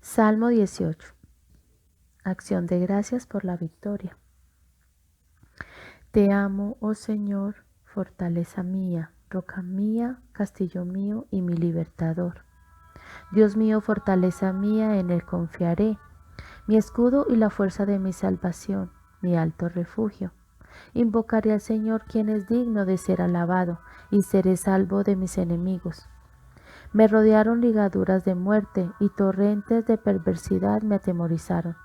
Salmo 18. Acción de gracias por la victoria. Te amo, oh Señor, fortaleza mía, roca mía, castillo mío y mi libertador. Dios mío, fortaleza mía, en él confiaré, mi escudo y la fuerza de mi salvación, mi alto refugio. Invocaré al Señor, quien es digno de ser alabado, y seré salvo de mis enemigos. Me rodearon ligaduras de muerte, y torrentes de perversidad me atemorizaron.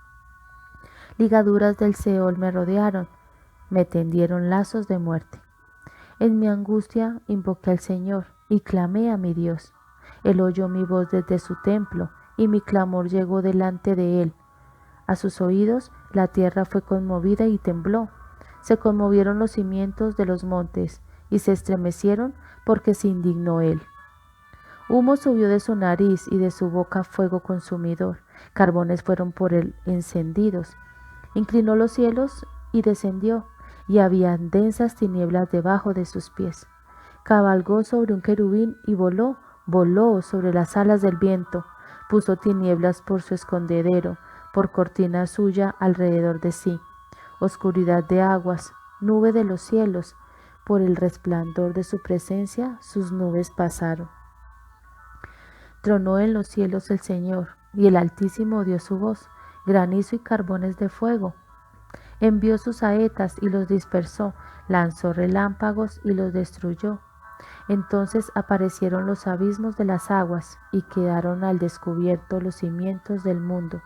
Ligaduras del Seol me rodearon, me tendieron lazos de muerte. En mi angustia invoqué al Señor y clamé a mi Dios. Él oyó mi voz desde su templo, y mi clamor llegó delante de él. A sus oídos la tierra fue conmovida y tembló. Se conmovieron los cimientos de los montes, y se estremecieron porque se indignó él. Humo subió de su nariz y de su boca fuego consumidor. Carbones fueron por él encendidos. Inclinó los cielos y descendió, y había densas tinieblas debajo de sus pies. Cabalgó sobre un querubín y voló sobre las alas del viento. Puso tinieblas por su escondedero, por cortina suya alrededor de sí. Oscuridad de aguas, nube de los cielos, por el resplandor de su presencia sus nubes pasaron. Tronó en los cielos el Señor, y el Altísimo dio su voz, granizo y carbones de fuego. Envió sus saetas y los dispersó, lanzó relámpagos y los destruyó. Entonces aparecieron los abismos de las aguas, y quedaron al descubierto los cimientos del mundo.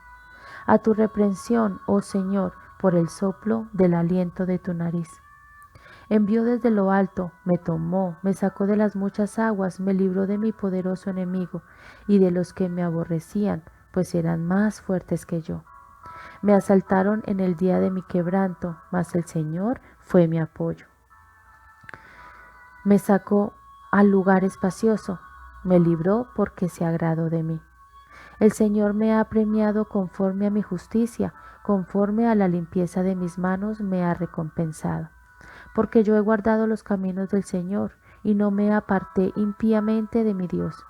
A tu reprensión, oh Señor, por el soplo del aliento de tu nariz. Envió desde lo alto, me tomó, me sacó de las muchas aguas, me libró de mi poderoso enemigo y de los que me aborrecían, pues eran más fuertes que yo. Me asaltaron en el día de mi quebranto, mas el Señor fue mi apoyo. Me sacó al lugar espacioso, me libró porque se agradó de mí. El Señor me ha premiado conforme a mi justicia, conforme a la limpieza de mis manos me ha recompensado. Porque yo he guardado los caminos del Señor, y no me aparté impíamente de mi Dios,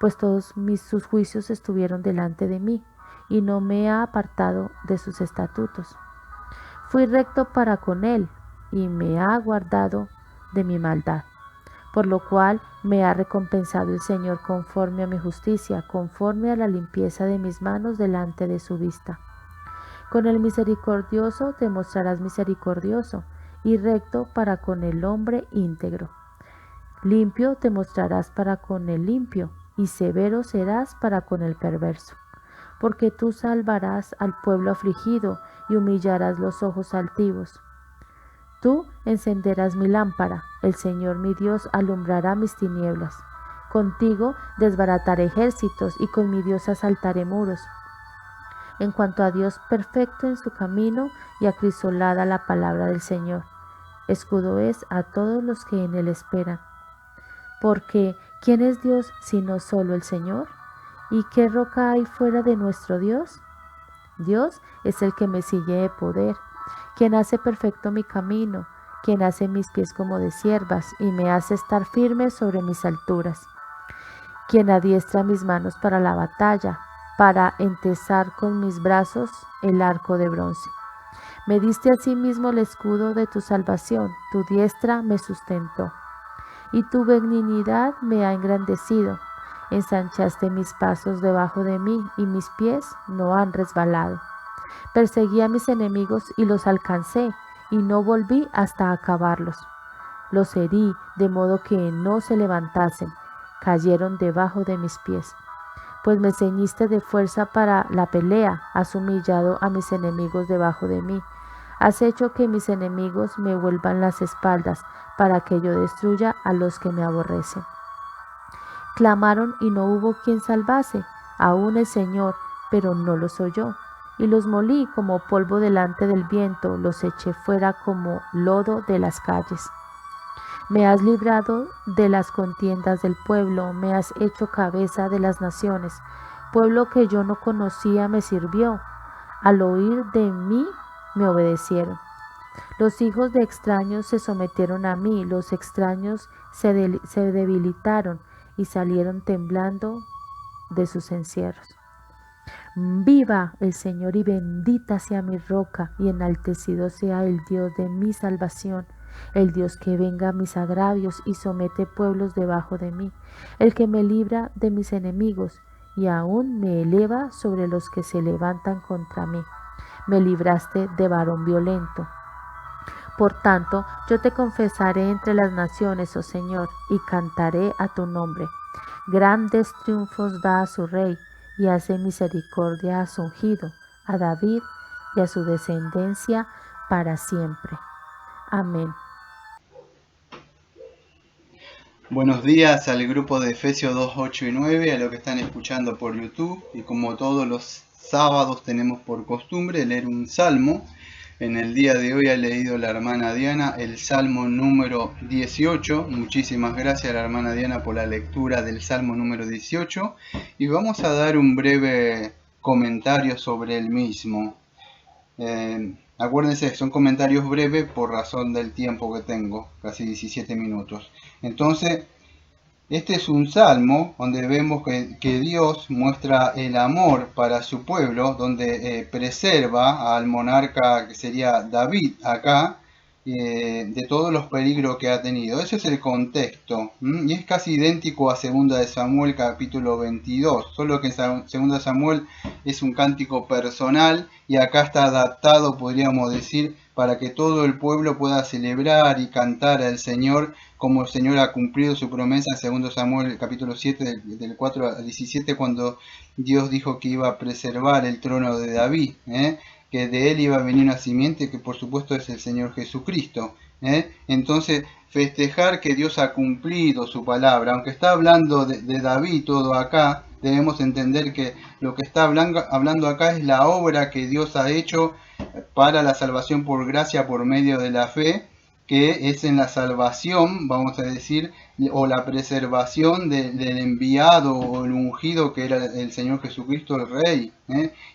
pues todos sus juicios estuvieron delante de mí, y no me he apartado de sus estatutos. Fui recto para con él, y me ha guardado de mi maldad, por lo cual me ha recompensado el Señor conforme a mi justicia, conforme a la limpieza de mis manos delante de su vista. Con el misericordioso te mostrarás misericordioso, y recto para con el hombre íntegro. Limpio te mostrarás para con el limpio, y severo serás para con el perverso. Porque tú salvarás al pueblo afligido, y humillarás los ojos altivos. Tú encenderás mi lámpara, el Señor mi Dios alumbrará mis tinieblas. Contigo desbarataré ejércitos, y con mi Dios asaltaré muros. En cuanto a Dios, perfecto en su camino, y acrisolada la palabra del Señor. Escudo es a todos los que en él esperan. Porque, ¿quién es Dios sino solo el Señor? ¿Y qué roca hay fuera de nuestro Dios? Dios es el que me sigue de poder, quien hace perfecto mi camino, quien hace mis pies como de ciervas y me hace estar firme sobre mis alturas, quien adiestra mis manos para la batalla, para entesar con mis brazos el arco de bronce. Me diste asimismo el escudo de tu salvación, tu diestra me sustentó, y tu benignidad me ha engrandecido. Ensanchaste mis pasos debajo de mí, y mis pies no han resbalado. Perseguí a mis enemigos y los alcancé, y no volví hasta acabarlos. Los herí de modo que no se levantasen, cayeron debajo de mis pies. Pues me ceñiste de fuerza para la pelea, has humillado a mis enemigos debajo de mí. Has hecho que mis enemigos me vuelvan las espaldas, para que yo destruya a los que me aborrecen. Clamaron y no hubo quien salvase, aún el Señor, pero no los oyó. Y los molí como polvo delante del viento, los eché fuera como lodo de las calles. Me has librado de las contiendas del pueblo, me has hecho cabeza de las naciones. Pueblo que yo no conocía me sirvió, al oír de mí me obedecieron. Los hijos de extraños se sometieron a mí, los extraños se debilitaron y salieron temblando de sus encierros. Viva el Señor y bendita sea mi roca y enaltecido sea el Dios de mi salvación, el Dios que venga a mis agravios y somete pueblos debajo de mí, el que me libra de mis enemigos y aún me eleva sobre los que se levantan contra mí. Me libraste de varón violento. Por tanto, yo te confesaré entre las naciones, oh Señor, y cantaré a tu nombre. Grandes triunfos da a su rey, y hace misericordia a su ungido, a David y a su descendencia para siempre. Amén. Buenos días al grupo de Efesios 2, 8 y 9, a los que están escuchando por YouTube. Y como todos los sábados tenemos por costumbre leer un salmo. En el día de hoy ha leído la hermana Diana el salmo número 18. Muchísimas gracias a la hermana Diana por la lectura del salmo número 18. Y vamos a dar un breve comentario sobre el mismo. Acuérdense, son comentarios breves por razón del tiempo que tengo, casi 17 minutos. Entonces, este es un salmo donde vemos que Dios muestra el amor para su pueblo, donde preserva al monarca que sería David acá, de todos los peligros que ha tenido. Ese es el contexto, y es casi idéntico a 2 de Samuel capítulo 22, solo que en 2 de Samuel es un cántico personal y acá está adaptado, podríamos decir, para que todo el pueblo pueda celebrar y cantar al Señor, como el Señor ha cumplido su promesa en 2 Samuel capítulo 7 del 4 al 17, cuando Dios dijo que iba a preservar el trono de David, que de él iba a venir una simiente que por supuesto es el Señor Jesucristo. Entonces, festejar que Dios ha cumplido su palabra, aunque está hablando de David todo acá, debemos entender que lo que está hablando acá es la obra que Dios ha hecho para la salvación por gracia por medio de la fe, que es en la salvación, vamos a decir, o la preservación del enviado o el ungido que era el Señor Jesucristo, el Rey.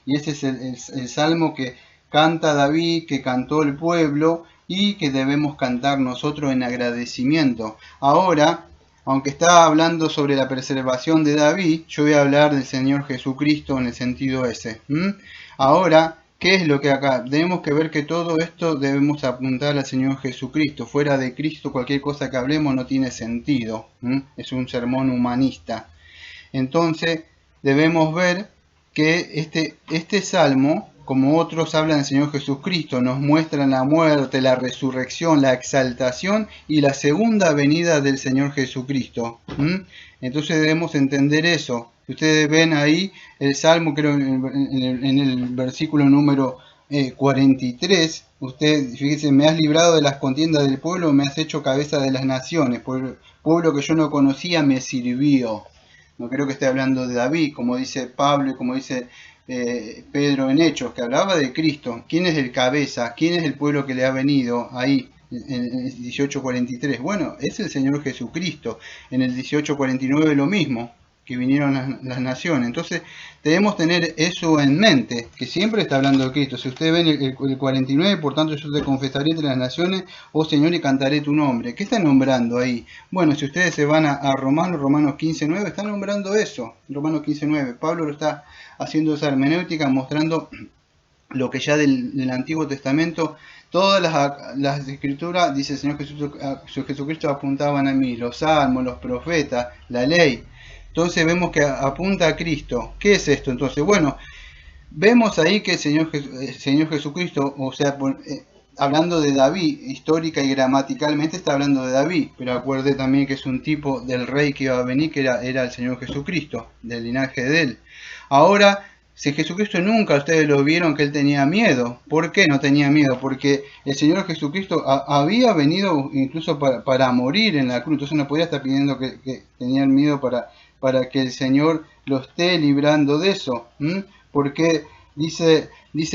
Y ese es el salmo que canta David, que cantó el pueblo y que debemos cantar nosotros en agradecimiento. Ahora, aunque está hablando sobre la preservación de David, yo voy a hablar del Señor Jesucristo en el sentido ese. Ahora, ¿qué es lo que acá? Tenemos que ver que todo esto debemos apuntar al Señor Jesucristo. Fuera de Cristo, cualquier cosa que hablemos no tiene sentido. Es un sermón humanista. Entonces, debemos ver que este salmo, como otros hablan del Señor Jesucristo, nos muestran la muerte, la resurrección, la exaltación y la segunda venida del Señor Jesucristo. Entonces debemos entender eso. Ustedes ven ahí el salmo, creo en el versículo número 43, usted, fíjese, me has librado de las contiendas del pueblo, me has hecho cabeza de las naciones, pueblo que yo no conocía me sirvió. No creo que esté hablando de David, como dice Pablo y como dice Pedro en Hechos, que hablaba de Cristo. ¿Quién es el cabeza? ¿Quién es el pueblo que le ha venido ahí en el 18:43? Bueno, es el Señor Jesucristo. En el 18:49 lo mismo, que vinieron las naciones. Entonces debemos tener eso en mente, que siempre está hablando de Cristo. Si ustedes ven el 49, por tanto yo te confesaré entre las naciones, oh Señor, y cantaré tu nombre. ¿Qué está nombrando ahí? Bueno, si ustedes se van a Romanos 15:9, está nombrando eso. Romanos 15:9. Pablo lo está haciendo esa hermenéutica, mostrando lo que ya del Antiguo Testamento, todas las escrituras, dice el Señor Jesucristo, apuntaban a mí, los salmos, los profetas, la ley. Entonces vemos que apunta a Cristo. ¿Qué es esto? Entonces, bueno, vemos ahí que el Señor Jesucristo, o sea, hablando de David, histórica y gramaticalmente está hablando de David, pero acuerde también que es un tipo del rey que iba a venir, que era el Señor Jesucristo, del linaje de él. Ahora, si Jesucristo nunca ustedes lo vieron que él tenía miedo. ¿Por qué no tenía miedo? Porque el Señor Jesucristo había venido incluso para morir en la cruz, entonces no podía estar pidiendo que tenían miedo para que el Señor lo esté librando de eso. Porque dice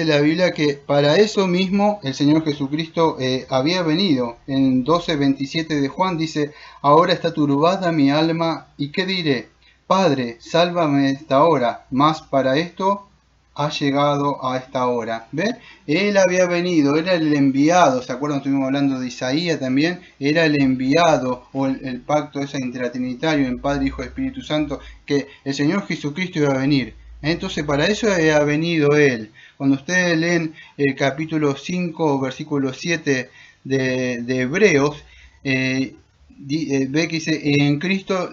la Biblia que para eso mismo el Señor Jesucristo había venido. En 12:27 de Juan dice, ahora está turbada mi alma, ¿y qué diré? Padre, sálvame de esta hora, mas para esto ha llegado a esta hora. ¿Ven? Él había venido, era el enviado. ¿Se acuerdan? Estuvimos hablando de Isaías también. Era el enviado, o el pacto ese intratrinitario en Padre, Hijo y Espíritu Santo, que el Señor Jesucristo iba a venir. Entonces para eso ha venido Él. Cuando ustedes leen el capítulo 5, versículo 7 de Hebreos, ve que dice, en Cristo,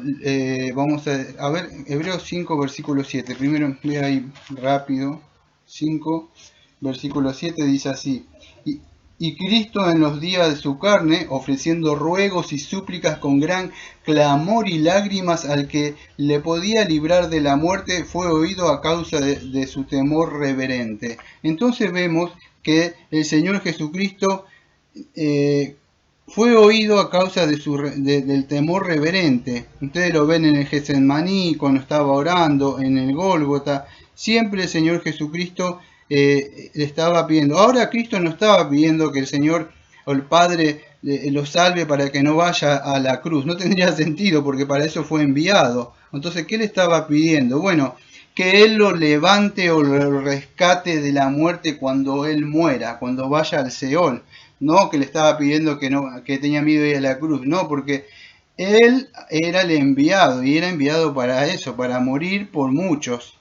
vamos a ver, Hebreos 5, versículo 7. Primero voy ahí rápido. 5, versículo 7 dice así. Y Cristo en los días de su carne, ofreciendo ruegos y súplicas con gran clamor y lágrimas al que le podía librar de la muerte, fue oído a causa de su temor reverente. Entonces vemos que el Señor Jesucristo fue oído a causa del temor reverente. Ustedes lo ven en el Getsemaní, cuando estaba orando, en el Gólgota. Siempre el Señor Jesucristo le estaba pidiendo. Ahora Cristo no estaba pidiendo que el Señor o el Padre lo salve para que no vaya a la cruz. No tendría sentido porque para eso fue enviado. Entonces, ¿qué le estaba pidiendo? Bueno, que Él lo levante o lo rescate de la muerte cuando Él muera, cuando vaya al Seol. No que le estaba pidiendo que tenía miedo de ir a la cruz. No, porque Él era el enviado y era enviado para eso, para morir por muchos.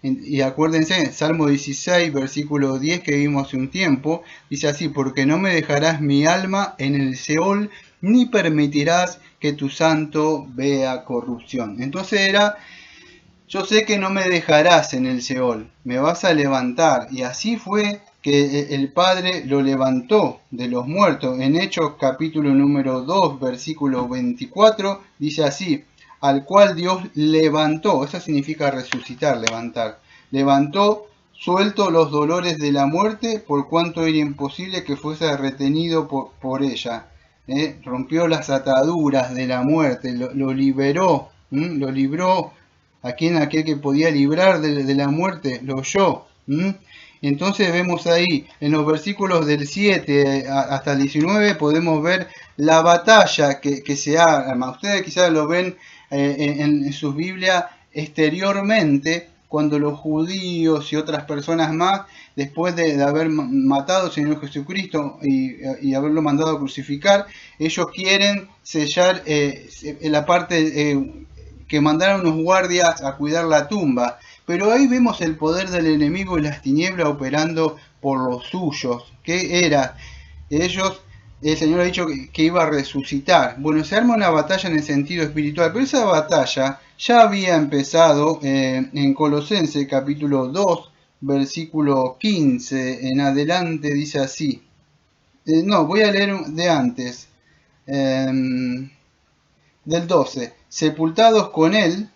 Y acuérdense, Salmo 16, versículo 10 que vimos hace un tiempo, dice así, porque no me dejarás mi alma en el Seol, ni permitirás que tu santo vea corrupción. Entonces era, yo sé que no me dejarás en el Seol, me vas a levantar. Y así fue que el Padre lo levantó de los muertos. En Hechos capítulo número 2, versículo 24, dice así, al cual Dios levantó, eso significa resucitar, levantar, levantó suelto los dolores de la muerte, por cuanto era imposible que fuese retenido por ella. Rompió las ataduras de la muerte, lo liberó, lo libró. ¿A quién? Aquel que podía librar de la muerte, lo oyó. Entonces vemos ahí, en los versículos del 7 hasta el 19, podemos ver la batalla que se arma. Ustedes quizás lo ven en sus Biblias exteriormente, cuando los judíos y otras personas más, después de haber matado al Señor Jesucristo y haberlo mandado a crucificar, ellos quieren sellar la parte que mandaron unos guardias a cuidar la tumba. Pero ahí vemos el poder del enemigo y las tinieblas operando por los suyos. ¿Qué era? Ellos, el Señor ha dicho que iba a resucitar. Bueno, se arma una batalla en el sentido espiritual, pero esa batalla ya había empezado en Colosenses capítulo 2, versículo 15 en adelante, dice así. No, voy a leer de antes, del 12. Sepultados con él,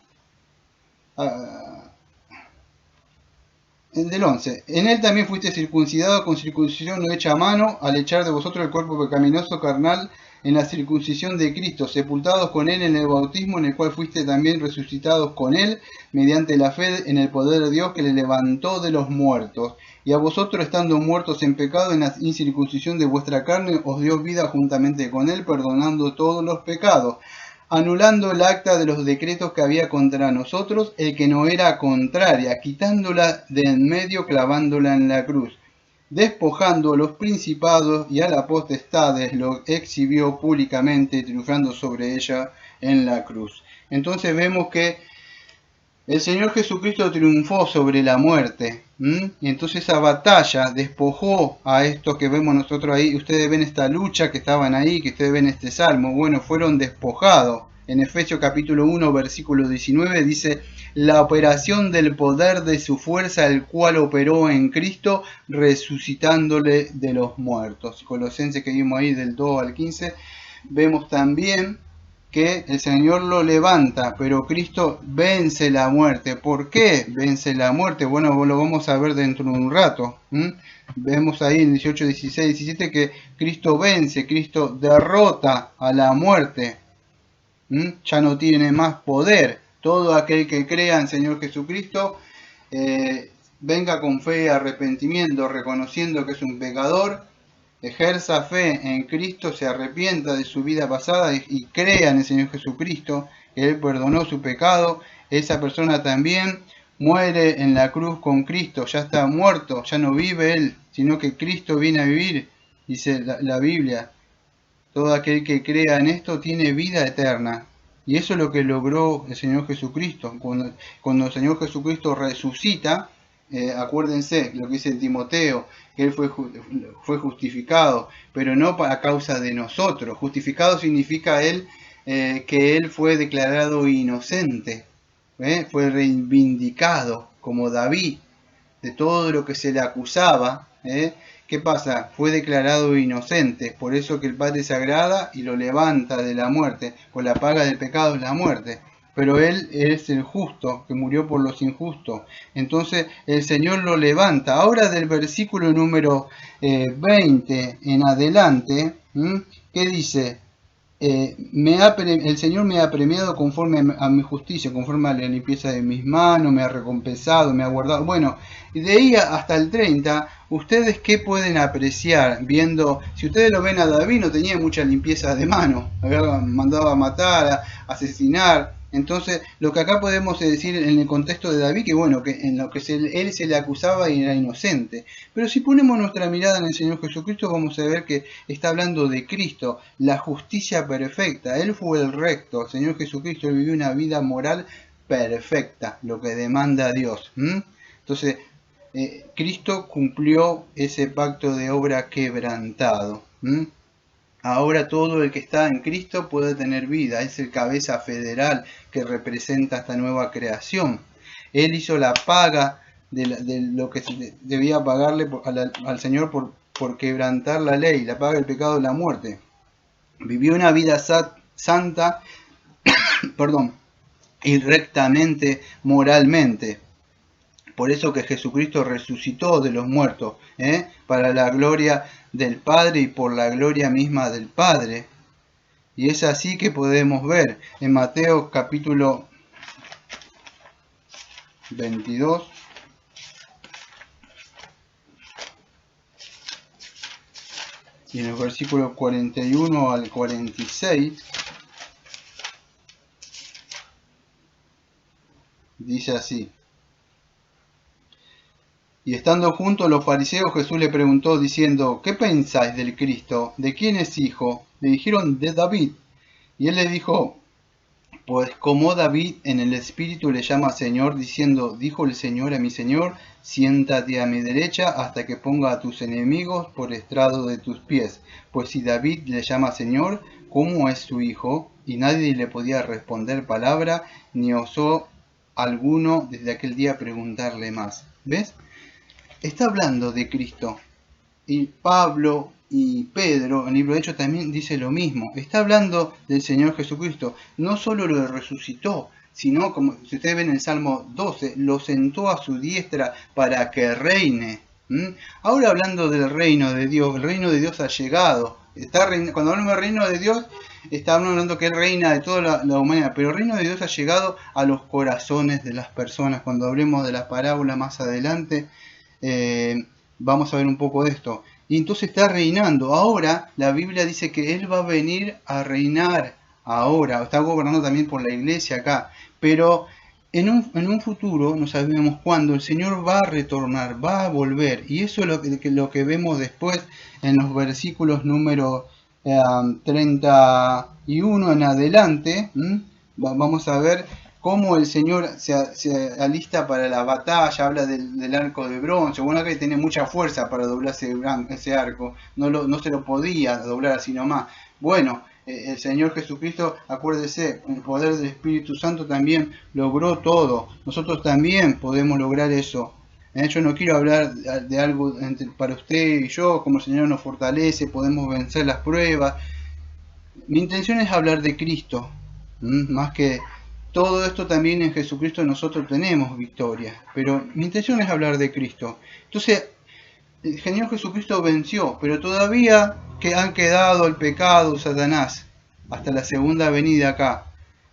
del 11. En él también fuiste circuncidado con circuncisión no hecha a mano, al echar de vosotros el cuerpo pecaminoso carnal en la circuncisión de Cristo, sepultados con él en el bautismo, en el cual fuiste también resucitados con él, mediante la fe en el poder de Dios que le levantó de los muertos. Y a vosotros, estando muertos en pecado, en la incircuncisión de vuestra carne, os dio vida juntamente con él, perdonando todos los pecados, anulando el acta de los decretos que había contra nosotros, el que no era contraria, quitándola de en medio, clavándola en la cruz. Despojando a los principados y a las potestades, lo exhibió públicamente, triunfando sobre ella en la cruz. Entonces vemos que el Señor Jesucristo triunfó sobre la muerte. Y entonces esa batalla despojó a estos que vemos nosotros ahí. Ustedes ven esta lucha que estaban ahí, que ustedes ven este salmo. Bueno, fueron despojados. En Efesios capítulo 1, versículo 19 dice, la operación del poder de su fuerza, el cual operó en Cristo, resucitándole de los muertos. Colosenses que vimos ahí del 2 al 15, vemos también que el Señor lo levanta, pero Cristo vence la muerte. ¿Por qué vence la muerte? Bueno, lo vamos a ver dentro de un rato. Vemos ahí en 18, 16, 17 que Cristo vence, Cristo derrota a la muerte. Ya no tiene más poder. Todo aquel que crea en Señor Jesucristo, venga con fe y arrepentimiento, reconociendo que es un pecador, ejerza fe en Cristo, se arrepienta de su vida pasada y crea en el Señor Jesucristo, que Él perdonó su pecado, esa persona también muere en la cruz con Cristo, ya está muerto, ya no vive Él, sino que Cristo viene a vivir, dice la Biblia. Todo aquel que crea en esto tiene vida eterna. Y eso es lo que logró el Señor Jesucristo. Cuando el Señor Jesucristo resucita, acuérdense lo que dice Timoteo, que Él fue justificado, pero no a causa de nosotros. Justificado significa que Él fue declarado inocente, fue reivindicado como David de todo lo que se le acusaba. ¿Qué pasa? Fue declarado inocente, por eso que el Padre se agrada y lo levanta de la muerte, pues la paga del pecado es la muerte. Pero Él es el justo, que murió por los injustos. Entonces el Señor lo levanta. Ahora del versículo número 20 en adelante, ¿qué dice? El Señor me ha premiado conforme a mi justicia, conforme a la limpieza de mis manos, me ha recompensado, me ha guardado. Bueno, y de ahí hasta el 30, ¿ustedes qué pueden apreciar viendo? Si ustedes lo ven a David, no tenía mucha limpieza de manos, había mandado a matar, a asesinar. Entonces, lo que acá podemos decir en el contexto de David, que bueno, que en lo que él se le acusaba y era inocente. Pero si ponemos nuestra mirada en el Señor Jesucristo, vamos a ver que está hablando de Cristo, la justicia perfecta. Él fue el recto. El Señor Jesucristo vivió una vida moral perfecta, lo que demanda Dios. Entonces, Cristo cumplió ese pacto de obra quebrantado. Ahora todo el que está en Cristo puede tener vida. Es el cabeza federal que representa esta nueva creación. Él hizo la paga de lo que debía pagarle al Señor por quebrantar la ley, la paga del pecado de la muerte. Vivió una vida santa, y rectamente moralmente. Por eso que Jesucristo resucitó de los muertos, para la gloria del Padre y por la gloria misma del Padre. Y es así que podemos ver en Mateo capítulo 22, y en el versículo 41 al 46, dice así. Y estando juntos los fariseos, Jesús le preguntó diciendo: ¿qué pensáis del Cristo? ¿De quién es hijo? Le dijeron: de David. Y él le dijo: pues como David en el Espíritu le llama Señor, diciendo: dijo el Señor a mi Señor, siéntate a mi derecha hasta que ponga a tus enemigos por estrado de tus pies. Pues si David le llama Señor, ¿cómo es su hijo? Y nadie le podía responder palabra, ni osó alguno desde aquel día preguntarle más. ¿Ves? Está hablando de Cristo. Y Pablo y Pedro, en el libro de Hechos, también dice lo mismo. Está hablando del Señor Jesucristo. No solo lo resucitó, sino, como si ustedes ven en el Salmo 12, lo sentó a su diestra para que reine. Ahora hablando del reino de Dios, el reino de Dios ha llegado. Cuando hablamos del reino de Dios, estamos hablando que Él reina de toda la humanidad, pero el reino de Dios ha llegado a los corazones de las personas. Cuando hablemos de la parábola más adelante, vamos a ver un poco de esto. Y entonces está reinando. Ahora la Biblia dice que Él va a venir a reinar ahora. Está gobernando también por la iglesia acá. Pero en un futuro, no sabemos cuándo, el Señor va a retornar, va a volver. Y eso es lo que vemos después en los versículos número 31 en adelante. Vamos a ver cómo el Señor se alista para la batalla. Habla del arco de bronce. Bueno, que tiene mucha fuerza para doblar ese arco. No se lo podía doblar así nomás. Bueno, el Señor Jesucristo, acuérdese, el poder del Espíritu Santo también logró todo. Nosotros también podemos lograr eso. Yo no quiero hablar de algo para usted y yo, como el Señor nos fortalece, podemos vencer las pruebas. Mi intención es hablar de Cristo, más que todo esto. También en Jesucristo nosotros tenemos victoria, pero mi intención es hablar de Cristo. Entonces, el Señor Jesucristo venció, pero todavía han quedado el pecado, Satanás, hasta la segunda venida acá.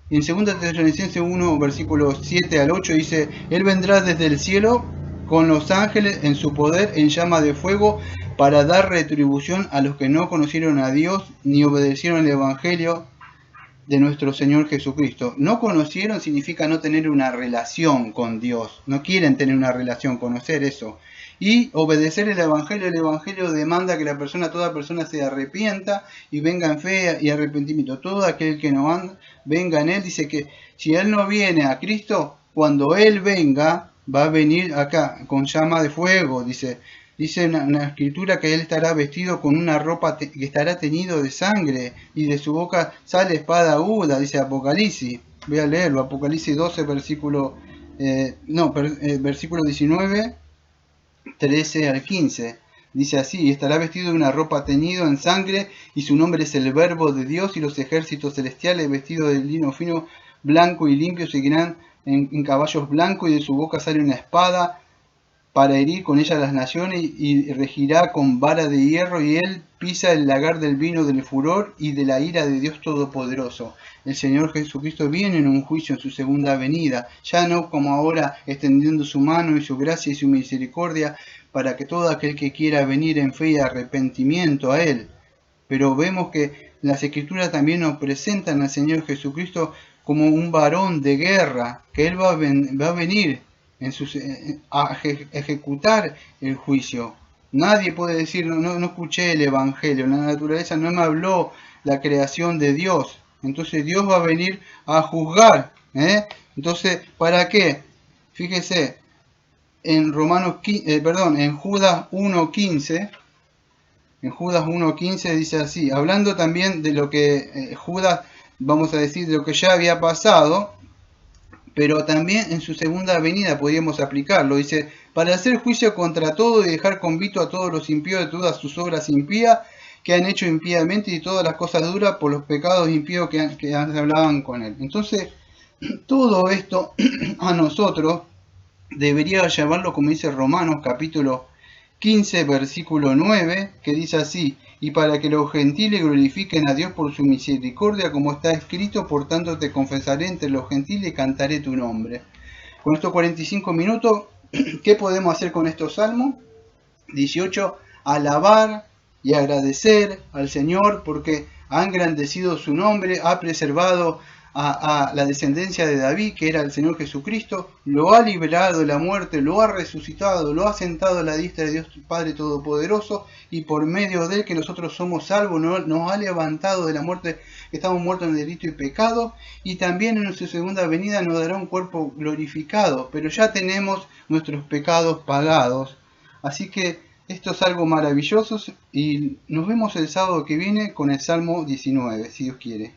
Y en 2 Tesalonicenses 1, versículos 7 al 8 dice: Él vendrá desde el cielo con los ángeles en su poder en llama de fuego para dar retribución a los que no conocieron a Dios ni obedecieron el Evangelio de nuestro Señor Jesucristo. No conocieron significa no tener una relación con Dios. No quieren tener una relación, conocer eso. y obedecer el Evangelio. El Evangelio demanda que toda persona se arrepienta y venga en fe y arrepentimiento. Todo aquel que no anda, venga en él. Dice que si él no viene a Cristo, cuando él venga, va a venir acá con llama de fuego. Dice una escritura que él estará vestido con una ropa que estará teñido de sangre, y de su boca sale espada aguda, dice Apocalipsis. Voy a leerlo, Apocalipsis 12, versículo 19, 13 al 15. Dice así: estará vestido de una ropa teñido en sangre, y su nombre es el Verbo de Dios, y los ejércitos celestiales vestidos de lino fino, blanco y limpio, seguirán en caballos blancos, y de su boca sale una espada para herir con ella las naciones, y regirá con vara de hierro, y él pisa el lagar del vino del furor y de la ira de Dios Todopoderoso. El Señor Jesucristo viene en un juicio en su segunda venida, ya no como ahora, extendiendo su mano y su gracia y su misericordia para que todo aquel que quiera venir en fe y arrepentimiento a él. Pero vemos que las Escrituras también nos presentan al Señor Jesucristo como un varón de guerra, que él va a venir a ejecutar el juicio. Nadie puede decir: no escuché el Evangelio, la naturaleza no me habló la creación de Dios. Entonces Dios va a venir a juzgar. Entonces, ¿para qué? Fíjese, en en Judas 1:15, dice así, hablando también de lo que Judas, vamos a decir, de lo que ya había pasado, pero también en su segunda venida podríamos aplicarlo. Dice: para hacer juicio contra todo y dejar convicto a todos los impíos de todas sus obras impías que han hecho impíamente, y todas las cosas duras por los pecados impíos que hablaban con él. Entonces, todo esto a nosotros debería llevarlo, como dice Romanos capítulo 15, versículo 9, que dice así: y para que los gentiles glorifiquen a Dios por su misericordia, como está escrito: por tanto te confesaré entre los gentiles y cantaré tu nombre. Con estos 45 minutos, ¿qué podemos hacer con estos salmos? 18, alabar y agradecer al Señor porque ha engrandecido su nombre, ha preservado a la descendencia de David, que era el Señor Jesucristo, lo ha liberado de la muerte, lo ha resucitado, lo ha sentado a la diestra de Dios Padre Todopoderoso, y por medio de él que nosotros somos salvos, nos ha levantado de la muerte, que estamos muertos en delito y pecado, y también en su segunda venida nos dará un cuerpo glorificado, pero ya tenemos nuestros pecados pagados. Así que esto es algo maravilloso, y nos vemos el sábado que viene con el Salmo 19, si Dios quiere.